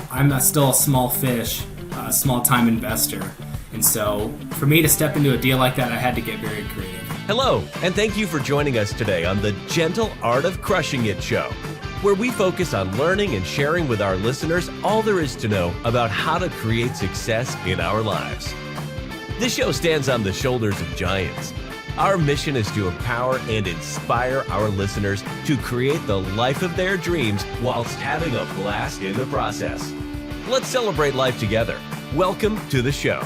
I'm still a small fish, a small-time investor. And so for me to step into a deal like that, I had to get very creative. Hello, and thank you for joining us today on the Gentle Art of Crushing It show, where we focus on learning and sharing with our listeners all there is to know about how to create success in our lives. This show stands on the shoulders of giants. Our mission is to empower and inspire our listeners to create the life of their dreams whilst having a blast in the process. Let's celebrate life together. Welcome to the show.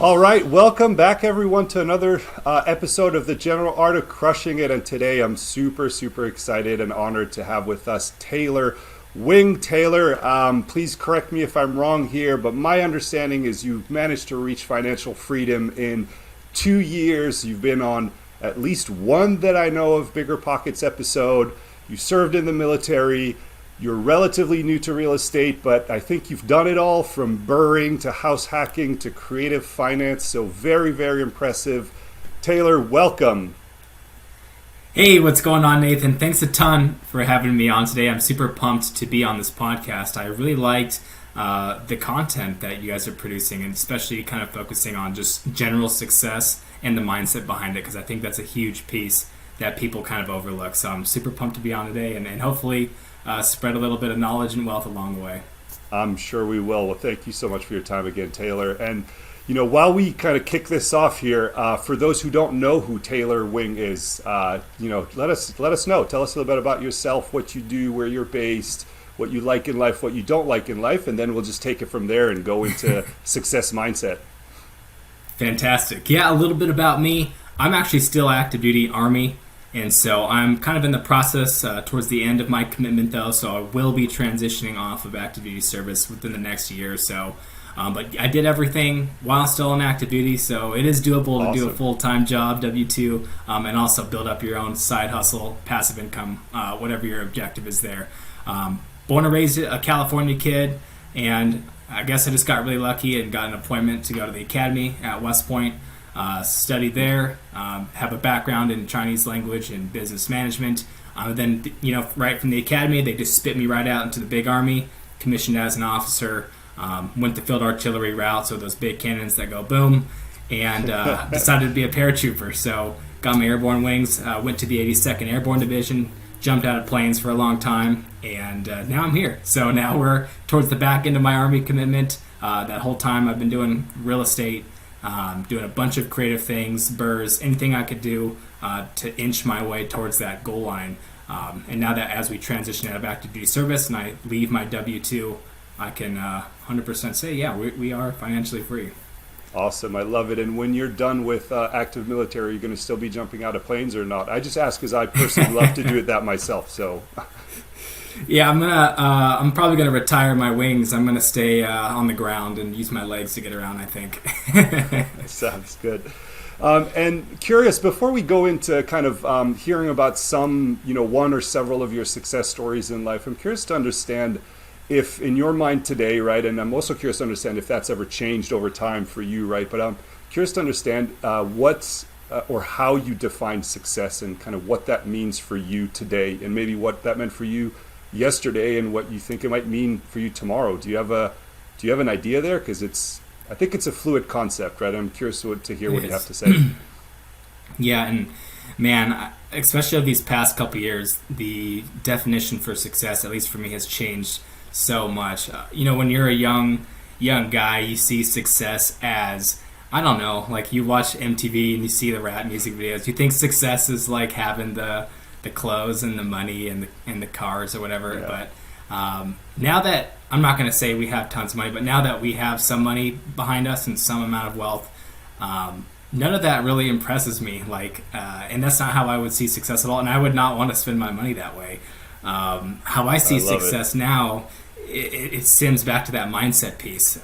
All right, welcome back everyone to another episode of the General Art of Crushing It. And today I'm super excited and honored to have with us Taylor Wing. Taylor, please correct me if I'm wrong here, but my understanding is you've managed to reach financial freedom in 2 years. You've been on at least one that I know of Bigger Pockets episode. You served in the military. You're relatively new to real estate, but I think you've done it all from burring to house hacking to creative finance. So very impressive. Taylor, welcome. Hey, what's going on, Nathan? Thanks a ton for having me on today. I'm super pumped to be on this podcast. I really liked the content that you guys are producing, and especially kind of focusing on just general success and the mindset behind it, because I think that's a huge piece that people kind of overlook. So I'm super pumped to be on today and hopefully spread a little bit of knowledge and wealth along the way. I'm sure we will. Well, thank you so much for your time again, Taylor. And while we kind of kick this off here, for those who don't know who Taylor Wing is, let us know. Tell us a little bit about yourself, what you do, where you're based, what you like in life, what you don't like in life, and then we'll just take it from there and go into success mindset. Fantastic. Yeah, a little bit about me. I'm actually still active duty Army. And so I'm kind of in the process towards the end of my commitment, though, so I will be transitioning off of active duty service within the next year or so. But I did everything while still on active duty, so it is doable to do a full-time job, W-2, and also build up your own side hustle, passive income, whatever your objective is there. Born and raised a California kid, and I guess I just got really lucky and got an appointment to go to the academy at West Point. Studied there, have a background in Chinese language and business management. Then, right from the academy, they just spit me right out into the big Army, commissioned as an officer, went the field artillery route, so those big cannons that go boom, and decided to be a paratrooper. So got my airborne wings, went to the 82nd Airborne Division, jumped out of planes for a long time, and now I'm here. So now we're towards the back end of my Army commitment. That whole time I've been doing real estate, doing a bunch of creative things, burrs, anything I could do to inch my way towards that goal line. And now that as we transition out of active duty service and I leave my W-2, I can 100% say, yeah, we are financially free. Awesome. I love it. And when you're done with active military, are you going to still be jumping out of planes or not? I just ask because I personally love to do it that myself. So. Yeah, I'm probably gonna retire my wings. I'm gonna stay on the ground and use my legs to get around, I think. Sounds good. And curious, before we go into kind of hearing about some, one or several of your success stories in life, I'm curious to understand if in your mind today, right, and I'm also curious to understand if that's ever changed over time for you, right, but I'm curious to understand what's or how you define success and kind of what that means for you today and maybe what that meant for you yesterday and what you think it might mean for you tomorrow. Do you have an idea there? Because I think it's a fluid concept, right? I'm curious to hear what you have to say. Yeah, and man, especially over these past couple years, the definition for success, at least for me, has changed so much. When you're a young guy, you see success as, I don't know, like you watch MTV and you see the rap music videos. You think success is like having the clothes and the money and the cars or whatever. Yeah. But now that, I'm not going to say we have tons of money, but now that we have some money behind us and some amount of wealth, none of that really impresses me. And that's not how I would see success at all. And I would not want to spend my money that way. How I see success now, it stems back to that mindset piece.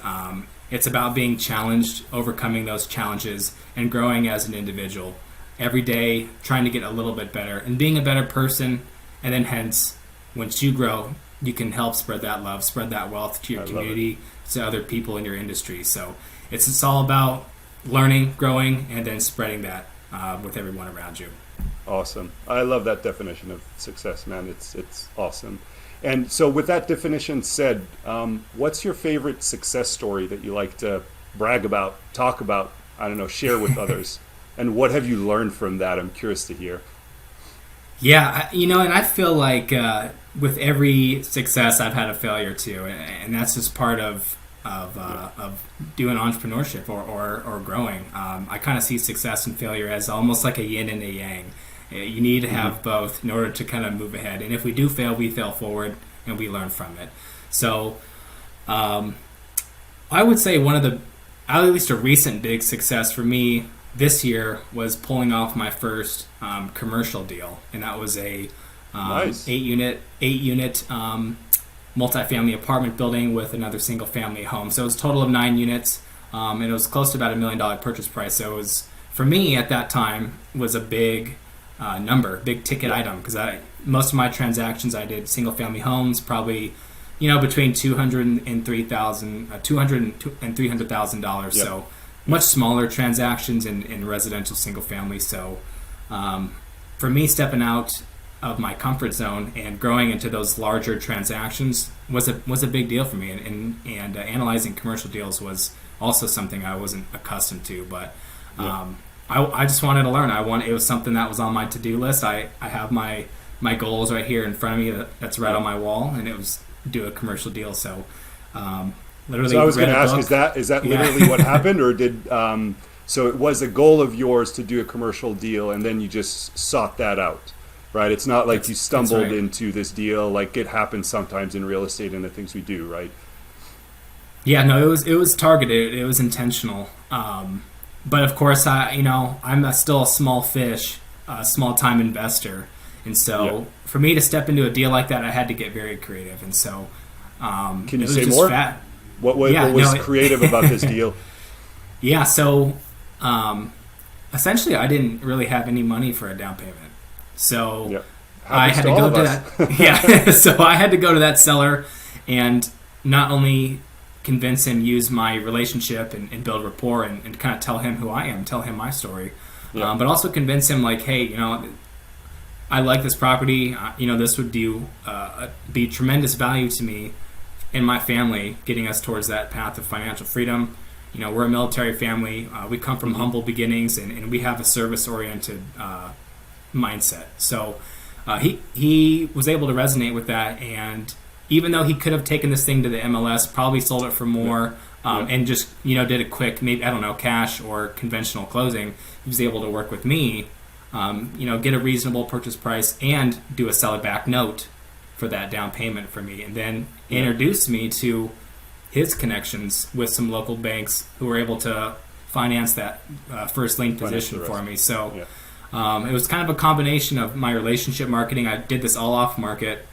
It's about being challenged, overcoming those challenges, and growing as an individual. Every day, trying to get a little bit better and being a better person. And then hence, once you grow, you can help spread that love, spread that wealth to your community, to other people in your industry. So it's all about learning, growing, and then spreading that with everyone around you. Awesome. I love that definition of success, man. It's awesome. And so with that definition said, what's your favorite success story that you like to brag about, talk about, I don't know, share with others? And what have you learned from that? I'm curious to hear. Yeah, and I feel like with every success, I've had a failure too, and that's just part of doing entrepreneurship or growing. I kind of see success and failure as almost like a yin and a yang. You need to have both in order to kind of move ahead. And if we do fail, we fail forward and we learn from it. So I would say at least a recent big success for me this year was pulling off my first commercial deal, and that was a Nice. eight unit multifamily apartment building with another single family home. So it was a total of 9 units, and it was close to about $1 million purchase price. So it was, for me at that time, was a big big ticket item, because most of my transactions I did single family homes, probably between $200,000 and $300,000. Yep. So much smaller transactions in residential single family. So for me, stepping out of my comfort zone and growing into those larger transactions was a big deal for me, and analyzing commercial deals was also something I wasn't accustomed to, but I just wanted to learn. It was something that was on my to-do list. I have my goals right here in front of me, that's right on my wall, and it was do a commercial deal. So literally, So I was going to ask, book. is that literally what happened, or did so it was a goal of yours to do a commercial deal, and then you just sought that out, right? It's not like you stumbled right. into this deal, like it happens sometimes in real estate and the things we do, right? Yeah, no, it was targeted. It was intentional. But of course, I'm still a small fish, a small time investor, and so for me to step into a deal like that, I had to get very creative. And so, Can you say more? What was creative about this deal? Yeah, so essentially, I didn't really have any money for a down payment, so I had to go to that. Yeah, so I had to go to that seller and not only convince him, use my relationship and build rapport and kind of tell him who I am, tell him my story, but also convince him like, hey, I like this property. This would be tremendous value to me and my family, getting us towards that path of financial freedom. We're a military family. We come from humble beginnings, and we have a service-oriented mindset. So he was able to resonate with that, and even though he could have taken this thing to the MLS, probably sold it for more, and just did a quick, maybe, I don't know, cash or conventional closing, he was able to work with me, get a reasonable purchase price and do a seller back note for that down payment for me, and then introduce me to his connections with some local banks who were able to finance that first lien position for me. So it was kind of a combination of my relationship marketing. I did this all off market,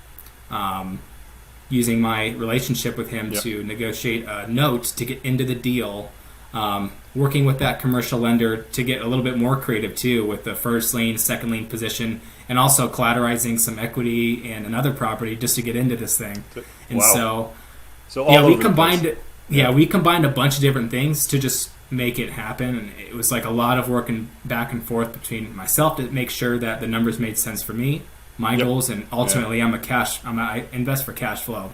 using my relationship with him to negotiate a note to get into the deal, working with that commercial lender to get a little bit more creative too with the first lien, second lien position, and also collateralizing some equity in another property just to get into this thing. And so we combined we combined a bunch of different things to just make it happen, and it was like a lot of working back and forth between myself to make sure that the numbers made sense for me, my goals, and ultimately I invest for cash flow.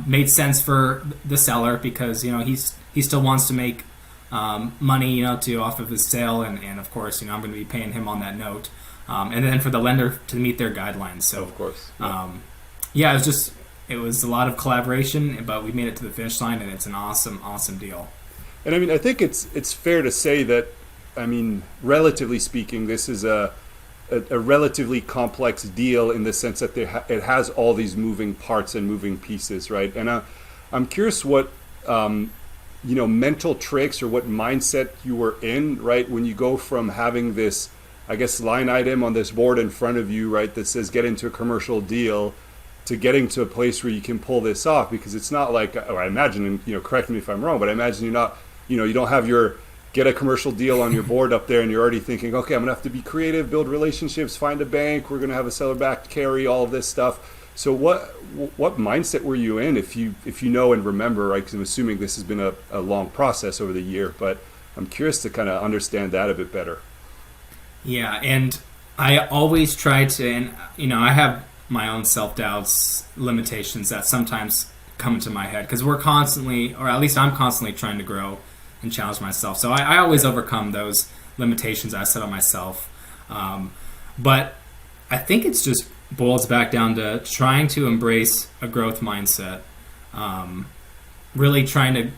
Made sense for the seller because he still wants to make money to off of his sale, and of course I'm going to be paying him on that note, and then for the lender to meet their guidelines. So of course, it was a lot of collaboration, but we made it to the finish line, and it's an awesome deal. And I think it's fair to say that, relatively speaking, this is a relatively complex deal in the sense that it has all these moving parts and moving pieces, right? And I'm curious what mental tricks or what mindset you were in, right, when you go from having this, I guess, line item on this board in front of you, right, that says get into a commercial deal, to getting to a place where you can pull this off. Because it's not like, I imagine, correct me if I'm wrong, but I imagine you're not, you don't have your get a commercial deal on your board up there and you're already thinking, okay, I'm gonna have to be creative, build relationships, find a bank, we're gonna have a seller back carry, all of this stuff. So what mindset were you in, if you know and remember, right? Because I'm assuming this has been a long process over the year, but I'm curious to kind of understand that a bit better. Yeah, and I always try to, and I have my own self-doubts, limitations that sometimes come into my head, because we're constantly, or at least I'm constantly trying to grow and challenge myself. So I always overcome those limitations I set on myself. But I think it's just boils back down to trying to embrace a growth mindset, really trying to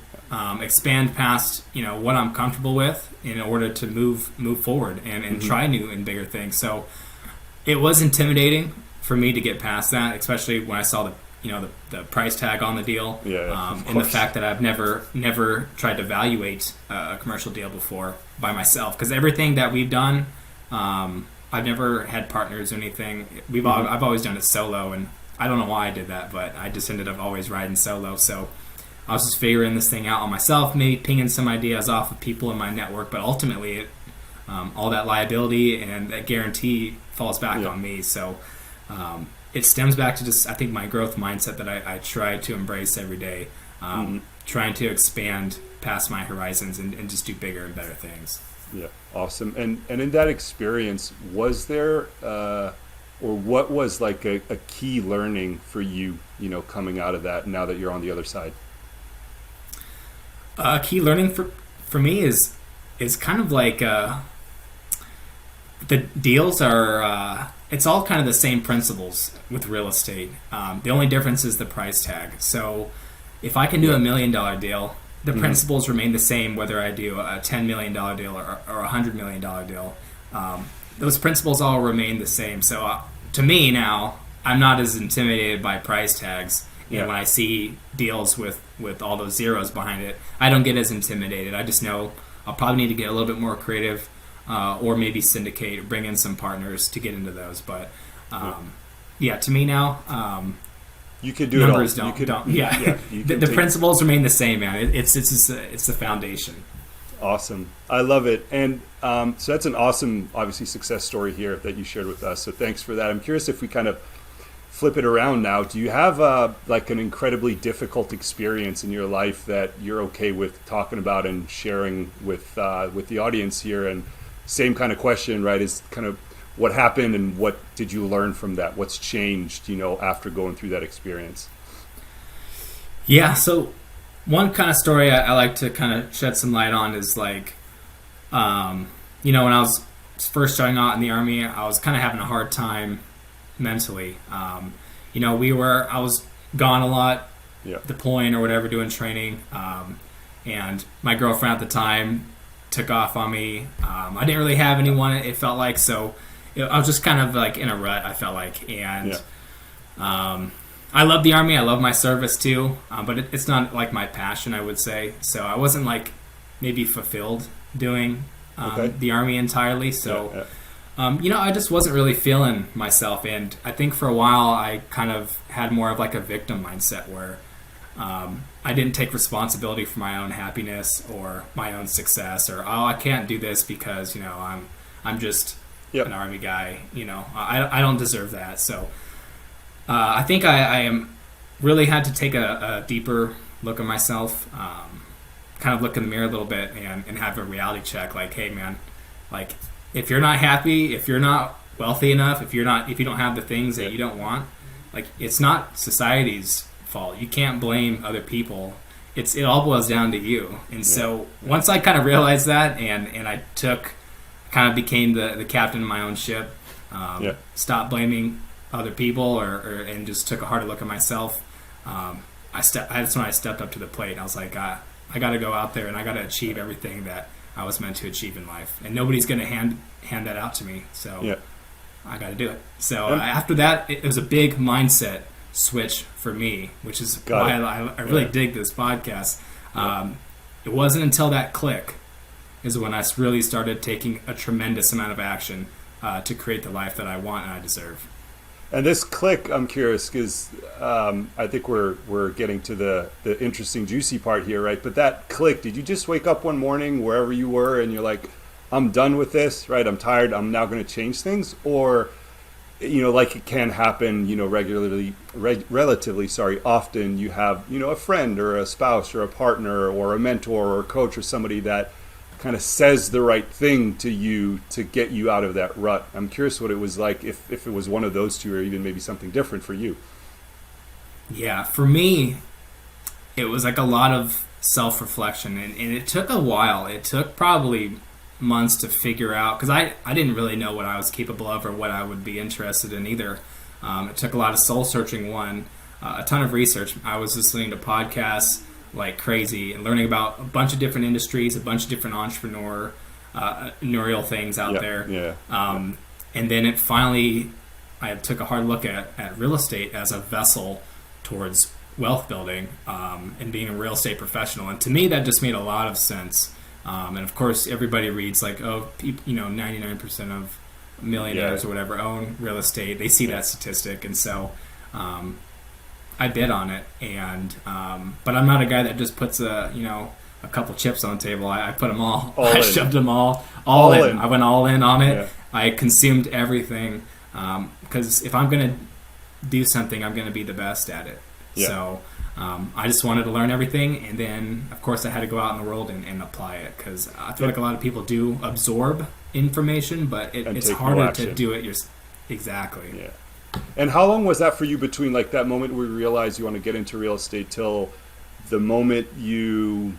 expand past what I'm comfortable with in order to move forward and try new and bigger things. So it was intimidating for me to get past that, especially when I saw the price tag on the deal, and the fact that I've never tried to evaluate a commercial deal before by myself, because everything that we've done, I've never had partners or anything. I've always done it solo, and I don't know why I did that, but I just ended up always riding solo. So I was just figuring this thing out on myself, maybe pinging some ideas off of people in my network, but ultimately all that liability and that guarantee falls back on me. So it stems back to just, I think, my growth mindset that I try to embrace every day, trying to expand past my horizons and just do bigger and better things. Yeah, awesome. And in that experience, was there, or what was like a key learning for you, coming out of that now that you're on the other side? Key learning for me is kind of like the deals are, it's all kind of the same principles with real estate. The only difference is the price tag. So if I can do $1 million deal, the principles remain the same whether I do a $10 million deal or a $100 million deal. Those principles all remain the same. So to me now, I'm not as intimidated by price tags. When I see deals with all those zeros behind it, I don't get as intimidated. I just know I'll probably need to get a little bit more creative, or maybe syndicate, bring in some partners to get into those. But to me now, you could do numbers it all. The principles remain the same, man. It's the foundation. Awesome. I love it. And so that's an awesome, obviously, success story here that you shared with us. So thanks for that. I'm curious if we kind of flip it around now. Do you have like an incredibly difficult experience in your life that you're okay with talking about and sharing with the audience here? And same kind of question, right, is kind of what happened and what did you learn from that? What's changed, after going through that experience? Yeah, so one kind of story I like to kind of shed some light on is like, when I was first starting out in the Army, I was kind of having a hard time mentally. I was gone a lot, deploying or whatever, doing training, and my girlfriend at the time took off on me. I didn't really have anyone, it felt like, so I was just kind of like in a rut, I felt like, and I love the Army, I love my service too, but it's not like my passion, I would say. So I wasn't like maybe fulfilled doing the Army entirely, so I just wasn't really feeling myself. And I think for a while I kind of had more of like a victim mindset where I didn't take responsibility for my own happiness or my own success, or I can't do this because I'm just an Army guy. I don't deserve that. So I think I am really had to take a deeper look at myself, kind of look in the mirror a little bit and have a reality check. Like, hey man, like, if you're not happy, if you're not wealthy enough, if you don't have the things that you don't want, like, it's not society's fault. You can't blame other people. It all boils down to you. And so once I kind of realized that, and I became the captain of my own ship, stopped blaming other people and just took a harder look at myself. That's when I stepped up to the plate. And I was like, I got to go out there and I got to achieve everything that I was meant to achieve in life, and nobody's going to hand that out to me. So I got to do it. So after that, it was a big mindset switch for me, which is why I really dig this podcast. It wasn't until that click is when I really started taking a tremendous amount of action to create the life that I want and I deserve. And this click, I'm curious, because I think we're getting to the interesting, juicy part here, right? But that click, did you just wake up one morning wherever you were and you're like, I'm done with this, right? I'm tired. I'm now going to change things? Or, like it can happen, relatively often you have, a friend or a spouse or a partner or a mentor or a coach or somebody that kind of says the right thing to you to get you out of that rut. I'm curious what it was like, if it was one of those two, or even maybe something different for you. Yeah, for me, it was like a lot of self-reflection, and it took a while. It took probably months to figure out, because I didn't really know what I was capable of or what I would be interested in either. It took a lot of soul-searching, a ton of research. I was listening to podcasts like crazy and learning about a bunch of different industries, a bunch of different entrepreneurial things out there. Yeah. And then I took a hard look at real estate as a vessel towards wealth building, and being a real estate professional. And to me, that just made a lot of sense. And of course, everybody reads like, 99% of millionaires or whatever own real estate. They see that statistic, and so I bid on it. And but I'm not a guy that just puts a couple chips on the table. I put them all. I shoved them all in. I went all in on it. Yeah. I consumed everything, because if I'm going to do something, I'm going to be the best at it. Yeah. So I just wanted to learn everything, and then of course I had to go out in the world and apply it, because I feel like a lot of people do absorb information, but it's harder to do it yourself. Exactly. Yeah. And how long was that for you between like that moment where you realized you want to get into real estate till the moment you,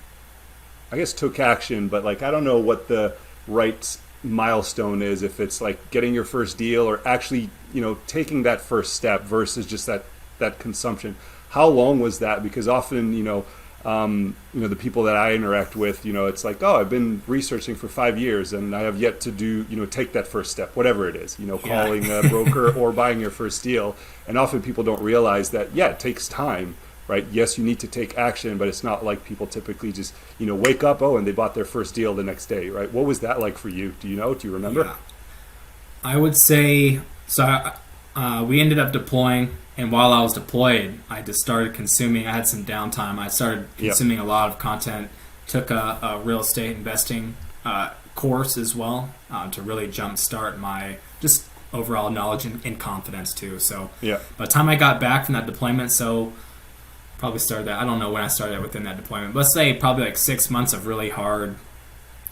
I guess, took action, but like I don't know what the right milestone is, if it's like getting your first deal or actually taking that first step versus just that consumption. How long was that? Because often the people that I interact with, it's like, oh, I've been researching for 5 years and I have yet to do take that first step, whatever it is, calling a broker or buying your first deal. And often people don't realize that it takes time, right? Yes, you need to take action, but it's not like people typically just wake up and they bought their first deal the next day, right? What was that like for you? Do you remember? Yeah. I would say so. We ended up deploying, and while I was deployed, I just started consuming. I had some downtime. I started consuming a lot of content. Took a real estate investing course as well, to really jumpstart my just overall knowledge and confidence too. So by the time I got back from that deployment, probably started that. I don't know when I started within that deployment. Let's say probably like 6 months of really hard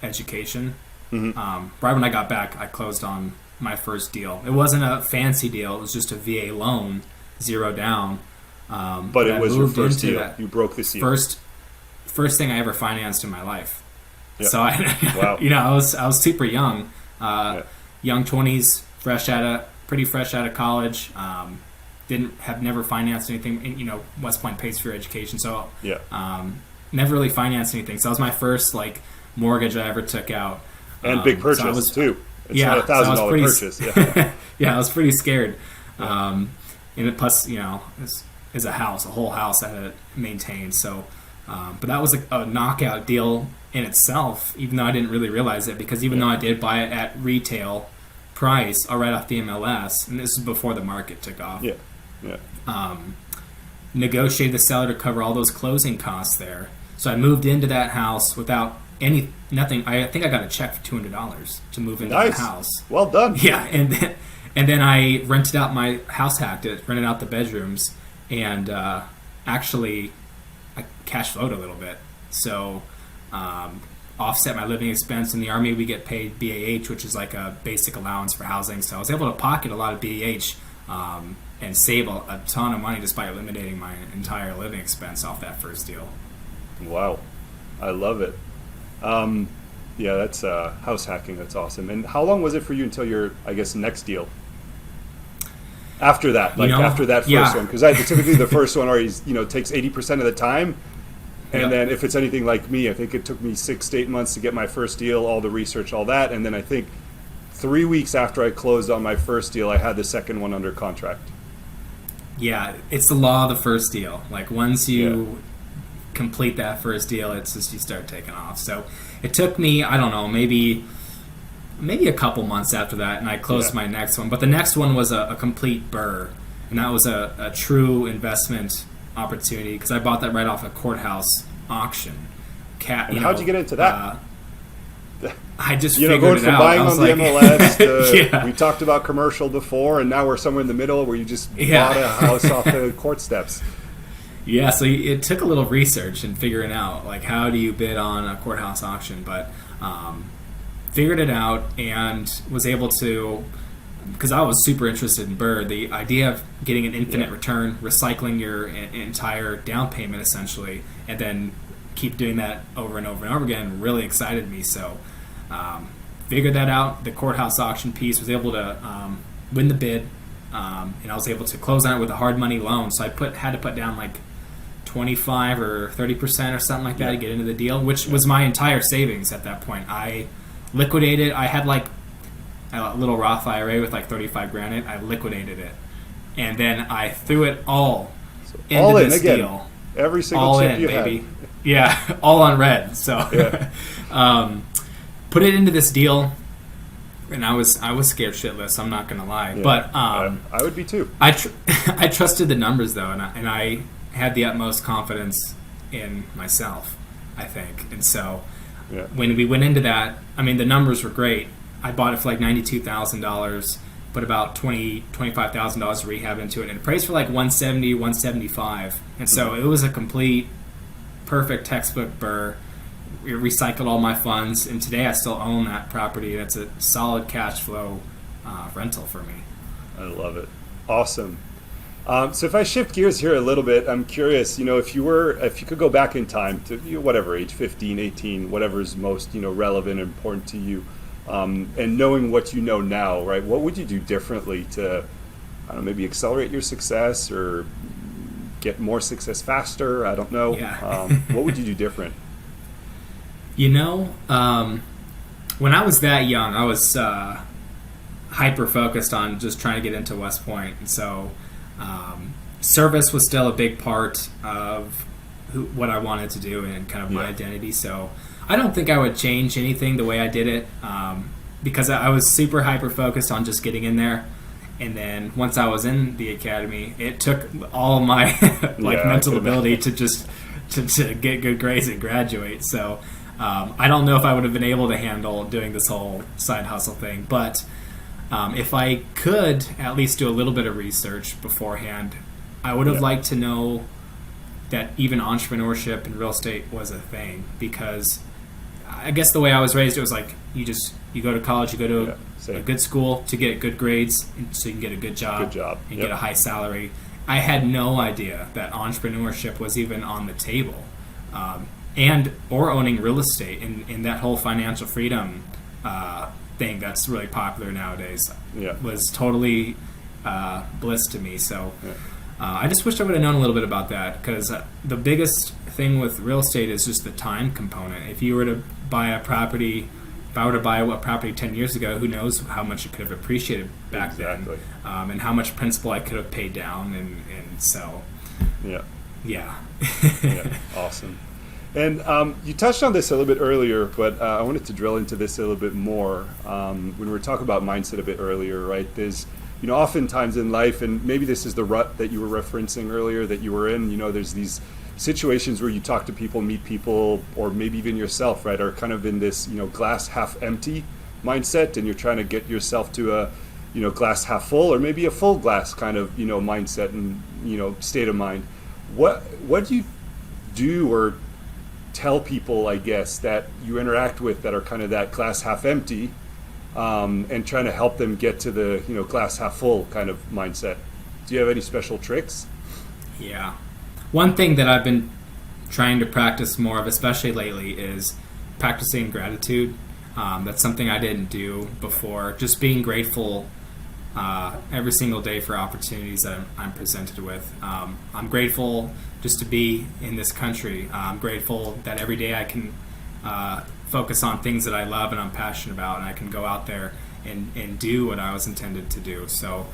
education. Mm-hmm. Right when I got back, I closed on my first deal. It wasn't a fancy deal. It was just a VA loan, 0 down. But it was your first deal. You broke the seal. First thing I ever financed in my life. Yep. So wow. I was super young, young 20s, pretty fresh out of college. Never financed anything. West Point pays for your education, so never really financed anything. So that was my first mortgage I ever took out. And big purchase too. It's not a $1,000 purchase. Yeah, I was pretty scared. And it plus, is a whole house I had to maintain. So, but that was a knockout deal in itself, even though I didn't really realize it, because even though I did buy it at retail price, right off the MLS, and this is before the market took off. Negotiated the seller to cover all those closing costs there. So I moved into that house without nothing. I think I got a check for $200 to move into the house. Well done. Yeah, and then I rented out my house, rented out the bedrooms, and actually I cash flowed a little bit. So offset my living expense. In the Army, we get paid BAH, which is like a basic allowance for housing. So I was able to pocket a lot of BAH and save a ton of money just by eliminating my entire living expense off that first deal. Wow, I love it. That's house hacking. That's awesome. And how long was it for you until your, I guess, next deal? After that, after that first one, because typically the first one already, takes 80% of the time. And then if it's anything like me, I think it took me 6 to 8 months to get my first deal, all the research, all that. And then I think 3 weeks after I closed on my first deal, I had the second one under contract. Yeah, it's the law of the first deal. Once you complete that first deal, it's just you start taking off. So it took me, I don't know, maybe a couple months after that, and I closed my next one. But the next one was a complete burr, and that was a true investment opportunity, because I bought that right off a courthouse auction. How'd you get into that? I just figured going it from out. buying on the MLS to, we talked about commercial before, and now we're somewhere in the middle where you just bought a house off the court steps. Yeah, so it took a little research and figuring out how do you bid on a courthouse auction, but Figured it out and was able to, because I was super interested in Burr, the idea of getting an infinite return, recycling your entire down payment essentially, and then keep doing that over and over and over again really excited me. So figured that out. The courthouse auction piece, was able to win the bid, and I was able to close on it with a hard money loan. So I had to put down like 25 or 30% or something like that to get into the deal, which was my entire savings at that point. I liquidated. I had like a little Roth IRA with like 35 grand in it. I liquidated it, and then I threw it all into this deal. Every single all chip in, you baby. had. Yeah, all on red. So put it into this deal, and I was scared shitless. I'm not gonna lie, but I would be too. I trusted the numbers though, and I had the utmost confidence in myself, I think, and so. Yeah. When we went into that, I mean, the numbers were great. I bought it for like $92,000, put about $25,000 rehab into it, and it appraised for like 170, 175. And so it was a complete, perfect textbook Burr. We recycled all my funds, and today I still own that property. That's a solid cash flow rental for me. I love it. Awesome. So if I shift gears here a little bit, I'm curious, if you could go back in time to whatever age, 15, 18, whatever is most, relevant and important to you, and knowing what you know now, right, what would you do differently to, I don't know, maybe accelerate your success or get more success faster? I don't know. Yeah. What would you do different? When I was that young, I was hyper focused on just trying to get into West Point, and so service was still a big part of what I wanted to do and kind of my identity. So I don't think I would change anything the way I did it, because I was super hyper focused on just getting in there. And then once I was in the academy, it took all of my mental ability to just to get good grades and graduate. So I don't know if I would have been able to handle doing this whole side hustle thing, but if I could at least do a little bit of research beforehand, I would have liked to know that even entrepreneurship and real estate was a thing, because I guess the way I was raised, it was like you go to college, you go to a good school to get good grades so you can get a good job and get a high salary. I had no idea that entrepreneurship was even on the table, or owning real estate in that whole financial freedom thing that's really popular nowadays was totally bliss to me. So I just wish I would have known a little bit about that, because the biggest thing with real estate is just the time component. If you were to buy a property, if I were to buy a property 10 years ago, who knows how much it could have appreciated back then, and how much principal I could have paid down, and so yeah. Awesome. And you touched on this a little bit earlier, but I wanted to drill into this a little bit more. When we were talking about mindset a bit earlier, right? There's, oftentimes in life, and maybe this is the rut that you were referencing earlier that you were in, there's these situations where you talk to people, meet people, or maybe even yourself, right, are kind of in this, glass half empty mindset, and you're trying to get yourself to a, glass half full, or maybe a full glass kind of, mindset and, state of mind. What do you do or tell people, I guess, that you interact with that are kind of that glass half empty, and trying to help them get to the glass half full kind of mindset? Do you have any special tricks? Yeah. One thing that I've been trying to practice more of, especially lately, is practicing gratitude. That's something I didn't do before. Just being grateful every single day for opportunities that I'm presented with. I'm grateful just to be in this country. I'm grateful that every day I can focus on things that I love and I'm passionate about, and I can go out there and do what I was intended to do. So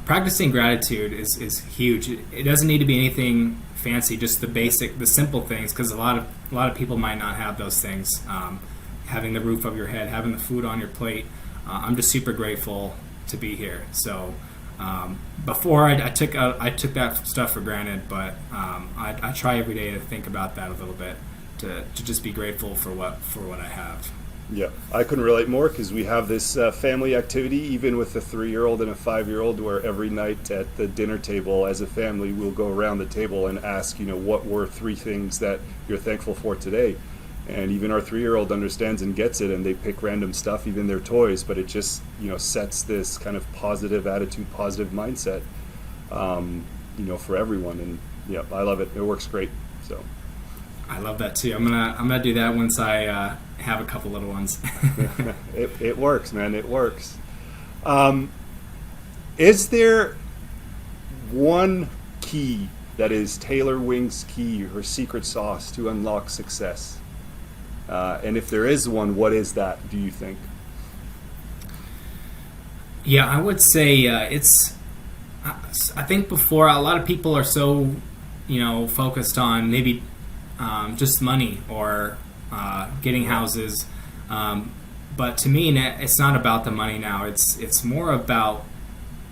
practicing gratitude is huge. It doesn't need to be anything fancy, just the simple things, because a lot of people might not have those things. Having the roof over your head, having the food on your plate. I'm just super grateful to be here. So before I took that stuff for granted, but I try every day to think about that a little bit, to just be grateful for what I have. Yeah, I couldn't relate more, because we have this family activity, even with a 3-year-old and a 5-year-old, where every night at the dinner table as a family, we'll go around the table and ask, what were 3 things that you're thankful for today? And even our 3-year-old understands and gets it, and they pick random stuff, even their toys, but it just, sets this kind of positive attitude, positive mindset, for everyone. And yeah, I love it. It works great. So I love that too. I'm gonna do that once I have a couple little ones. it works, man. It works. Is there one key that is Taylor Wing's key, her secret sauce to unlock success? And if there is one, what is that, do you think? Yeah, I would say I think before, a lot of people are so, focused on maybe just money or getting houses. But to me, it's not about the money now. It's more about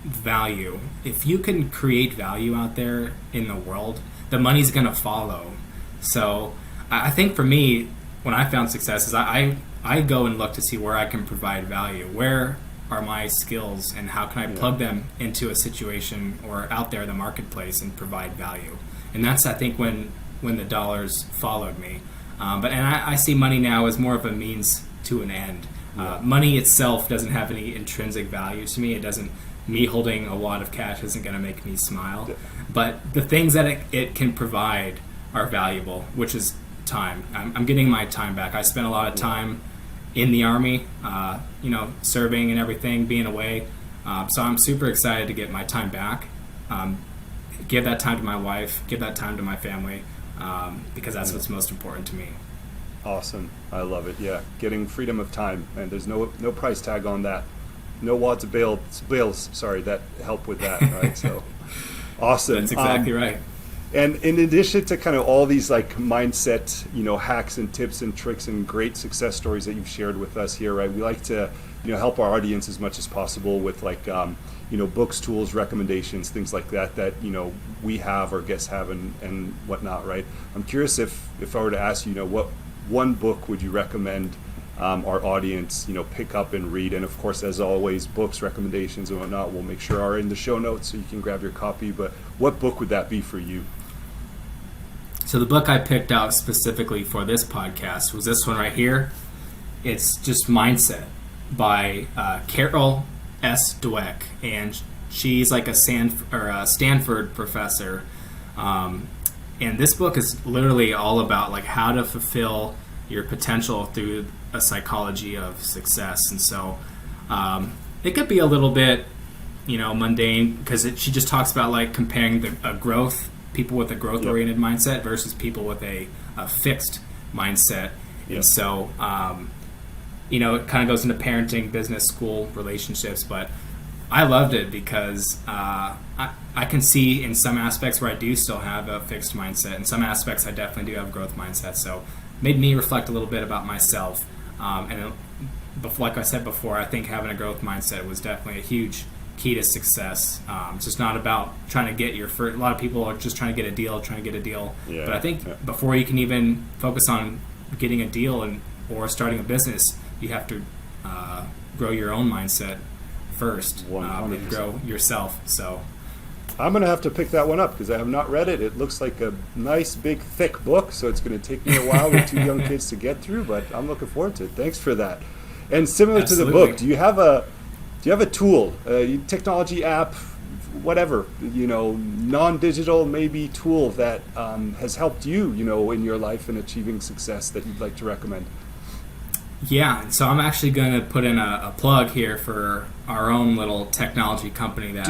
value. If you can create value out there in the world, the money's going to follow. So I think for me, when I found success is I go and look to see where I can provide value. Where are my skills and how can I plug them into a situation or out there in the marketplace and provide value? And that's, I think, when the dollars followed me. But I see money now as more of a means to an end. Money itself doesn't have any intrinsic value to me. Me holding a wad of cash isn't going to make me smile. But the things that it can provide are valuable, which is time. I'm getting my time back. I spent a lot of time in the Army, serving and everything, being away. So I'm super excited to get my time back, give that time to my wife, give that time to my family, because that's what's most important to me. Awesome. I love it. Yeah. Getting freedom of time, and there's no price tag on that. No wads of bills, that help with that, right? So awesome. That's exactly right. And in addition to kind of all these like mindset, hacks and tips and tricks and great success stories that you've shared with us here, right? We like to, help our audience as much as possible with like, books, tools, recommendations, things like that, we have or guests have and whatnot, right? I'm curious if I were to ask you, what one book would you recommend our audience, pick up and read? And of course, as always, books, recommendations and whatnot, we'll make sure are in the show notes so you can grab your copy. But what book would that be for you? So the book I picked out specifically for this podcast was this one right here. It's just Mindset by Carol S. Dweck, and she's like a Stanford professor. And this book is literally all about like how to fulfill your potential through a psychology of success. And so it could be a little bit, mundane, because she just talks about like comparing people with a growth-oriented mindset versus people with a fixed mindset. Yep. And so, it kind of goes into parenting, business, school, relationships. But I loved it because I can see in some aspects where I do still have a fixed mindset. In some aspects, I definitely do have a growth mindset. So made me reflect a little bit about myself. Like I said before, I think having a growth mindset was definitely a huge key to success. It's just not about trying to get your first. A lot of people are just trying to get a deal. Yeah, but I think before you can even focus on getting a deal or starting a business, you have to grow your own mindset first and grow yourself. So I'm going to have to pick that one up because I have not read it. It looks like a nice, big, thick book, so it's going to take me a while with 2 young kids to get through, but I'm looking forward to it. Thanks for that. And similar Absolutely. To the book, do you have a tool, a technology app, whatever, non-digital maybe tool that has helped you, in your life and achieving success that you'd like to recommend? Yeah, so I'm actually going to put in a plug here for our own little technology company that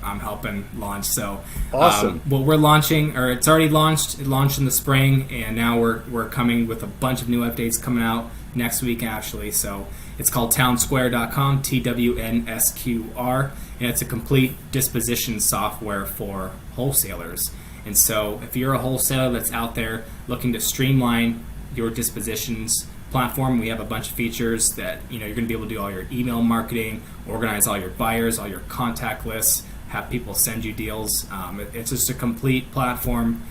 I'm helping launch. So awesome. What we're launching, or it's already launched. It launched in the spring, and now we're coming with a bunch of new updates coming out next week, actually. So it's called townsquare.com, TWNSQR, and it's a complete disposition software for wholesalers. And so if you're a wholesaler that's out there looking to streamline your dispositions platform, we have a bunch of features that you're going to be able to do all your email marketing, organize all your buyers, all your contact lists, have people send you deals. It's just a complete platform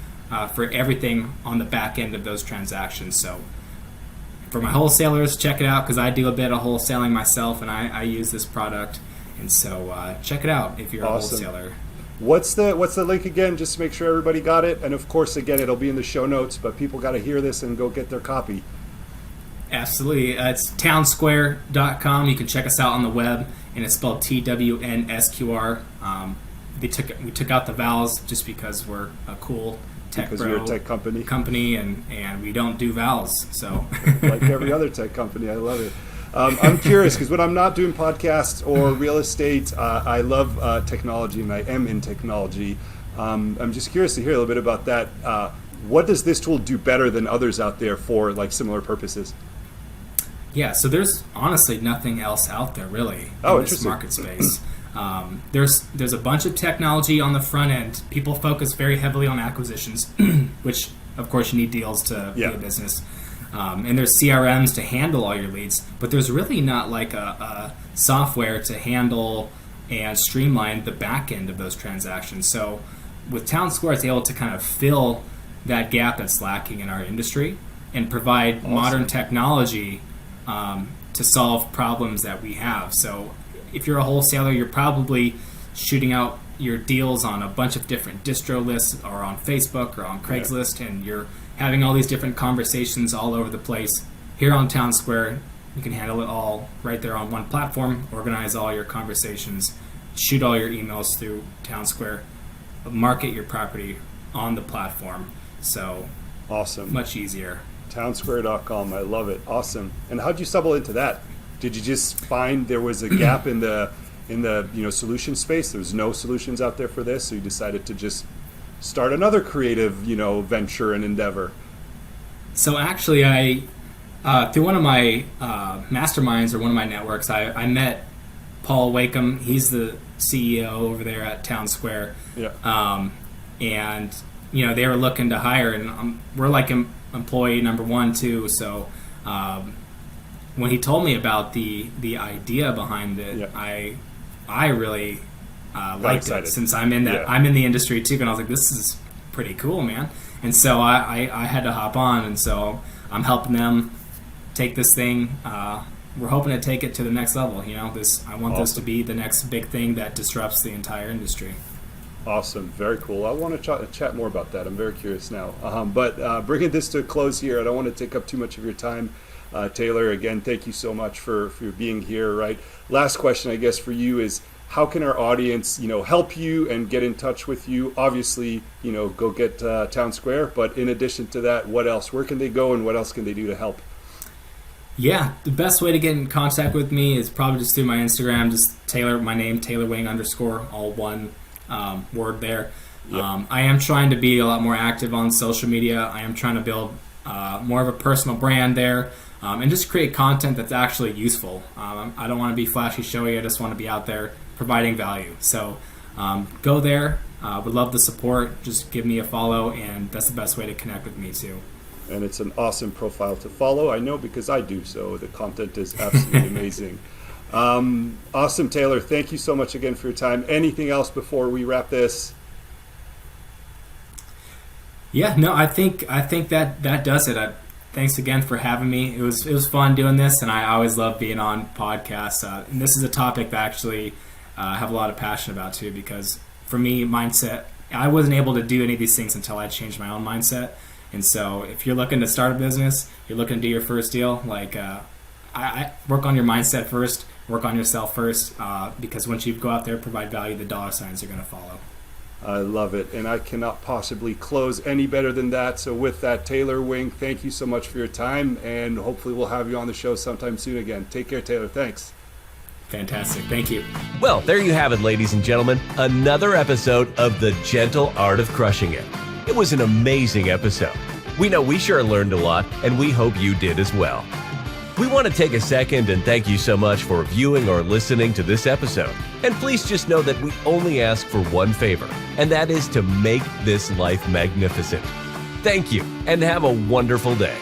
for everything on the back end of those transactions. So for my wholesalers, check it out because I do a bit of wholesaling myself, and I use this product. And so check it out if you're awesome. A wholesaler. What's the link again, just to make sure everybody got it? And of course, again, it'll be in the show notes, but people got to hear this and go get their copy. Absolutely. It's townsquare.com. You can check us out on the web, and it's spelled TWNSQR. We took out the vowels just because we're a cool tech Because we're a tech company. and we don't do vowels. So Like every other tech company. I love it. I'm curious because when I'm not doing podcasts or real estate, I love technology, and I am in technology. I'm just curious to hear a little bit about that. What does this tool do better than others out there for like similar purposes? Yeah, so there's honestly nothing else out there really in this market space. There's a bunch of technology on the front end. People focus very heavily on acquisitions, which of course you need deals to be a business. And there's CRMs to handle all your leads, but there's really not like a software to handle and streamline the back end of those transactions. So with TownSquare, it's able to kind of fill that gap that's lacking in our industry and provide modern technology to solve problems that we have. So if you're a wholesaler, you're probably shooting out your deals on a bunch of different distro lists or on Facebook or on Craigslist, and you're having all these different conversations all over the place. Here on TownSquare, you can handle it all right there on one platform, organize all your conversations, shoot all your emails through TownSquare, market your property on the platform. So awesome. Much easier. Townsquare.com. I love it. Awesome. And how'd you stumble into that? Did you just find there was a gap in the solution space? There was no solutions out there for this, so you decided to just start another creative venture and endeavor? So actually, I through one of my masterminds or one of my networks, I met Paul Wakeham. He's the CEO over there at TownSquare. Yeah. And they were looking to hire, and we're like employee number 1 too. So when he told me about the idea behind it, I really liked it, since I'm in the industry too, and I was like, this is pretty cool, man. And so I had to hop on, and so I'm helping them take this thing. We're hoping to take it to the next level. I want this to be the next big thing that disrupts the entire industry. Awesome. Very cool. I want to chat more about that. I'm very curious now. But bringing this to a close here, I don't want to take up too much of your time. Taylor, again, thank you so much for being here. Right. Last question, I guess, for you is, how can our audience, help you and get in touch with you? Obviously, go get TownSquare. But in addition to that, what else? Where can they go, and what else can they do to help? Yeah, the best way to get in contact with me is probably just through my Instagram, just my name, Taylor Wing _, all one word there. Yep. I am trying to be a lot more active on social media. I am trying to build more of a personal brand there, and just create content that's actually useful. I don't want to be flashy, showy. I just want to be out there providing value. So go there. Would love the support. Just give me a follow, and that's the best way to connect with me too. And it's an awesome profile to follow. I know because I do, so the content is absolutely amazing. Awesome, Taylor. Thank you so much again for your time. Anything else before we wrap this? Yeah, no, I think that does it. Thanks again for having me. It was fun doing this, and I always love being on podcasts. And this is a topic that actually I have a lot of passion about too, because for me, mindset, I wasn't able to do any of these things until I changed my own mindset. And so if you're looking to start a business, you're looking to do your first deal, I work on your mindset first, work on yourself first, because once you go out there, provide value, the dollar signs are going to follow. I love it, and I cannot possibly close any better than that. So with that, Taylor Wing, thank you so much for your time, and hopefully we'll have you on the show sometime soon again. Take care, Taylor. Thanks. Fantastic. Thank you. Well, there you have it, ladies and gentlemen. Another episode of The Gentle Art of Crushing It. It was an amazing episode. We know we sure learned a lot, and we hope you did as well. We want to take a second and thank you so much for viewing or listening to this episode. And please just know that we only ask for one favor, and that is to make this life magnificent. Thank you, and have a wonderful day.